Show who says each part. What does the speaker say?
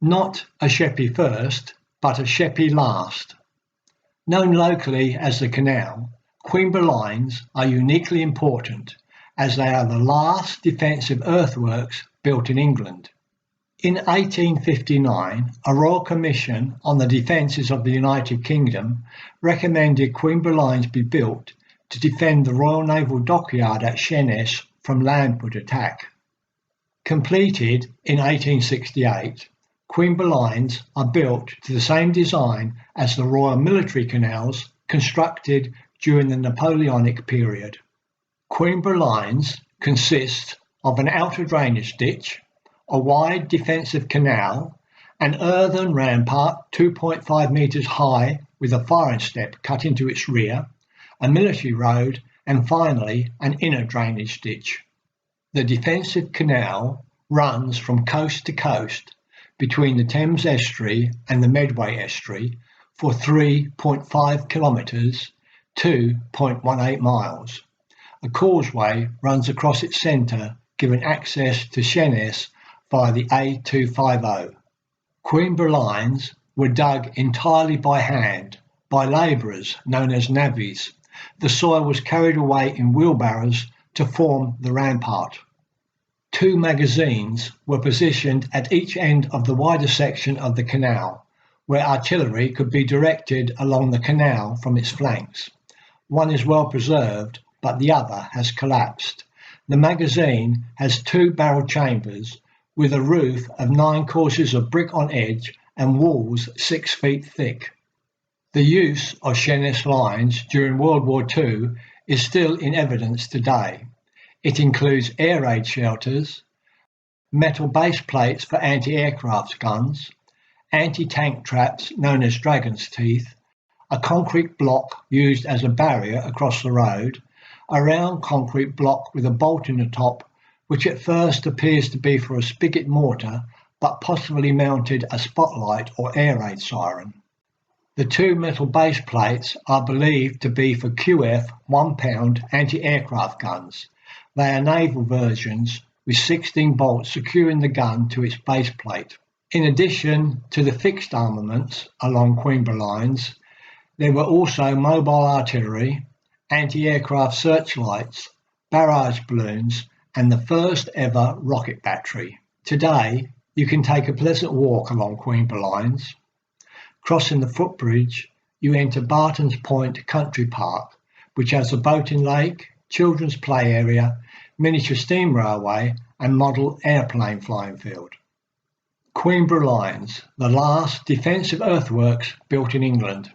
Speaker 1: Not a Sheppey first, but a Sheppey last. Known locally as the Canal, Queenborough Lines are uniquely important as they are the last defensive earthworks built in England. In 1859, a Royal Commission on the Defences of the United Kingdom recommended Queenborough Lines be built to defend the Royal Naval Dockyard at Sheerness from landward attack. Completed in 1868, Queenborough Lines are built to the same design as the Royal Military Canals constructed during the Napoleonic period. Queenborough Lines consist of an outer drainage ditch, a wide defensive canal, an earthen rampart 2.5 metres high with a firing step cut into its rear, a military road, and finally an inner drainage ditch. The defensive canal runs from coast to coast between the Thames Estuary and the Medway Estuary for 3.5 kilometres, 2.18 miles. A causeway runs across its centre, giving access to Sheerness via the A250. Queenborough Lines were dug entirely by hand by labourers known as navvies. The soil was carried away in wheelbarrows to form the rampart. 2 magazines were positioned at each end of the wider section of the canal, where artillery could be directed along the canal from its flanks. One is well preserved, but the other has collapsed. The magazine has 2 barrel chambers with a roof of 9 courses of brick on edge and walls 6 feet thick. The use of Sheerness Lines during World War II is still in evidence today. It includes air raid shelters, metal base plates for anti-aircraft guns, anti-tank traps known as dragon's teeth, a concrete block used as a barrier across the road, a round concrete block with a bolt in the top, which at first appears to be for a spigot mortar, but possibly mounted a spotlight or air raid siren. The 2 metal base plates are believed to be for QF 1-pound anti-aircraft guns. They are naval versions with 16 bolts securing the gun to its base plate. In addition to the fixed armaments along Queenborough Lines, there were also mobile artillery, anti-aircraft searchlights, barrage balloons, and the first ever rocket battery. Today, you can take a pleasant walk along Queenborough Lines. Crossing the footbridge, you enter Barton's Point Country Park, which has a boating lake, children's play area, miniature steam railway, and model airplane flying field. Queenborough Lines, the last defensive earthworks built in England.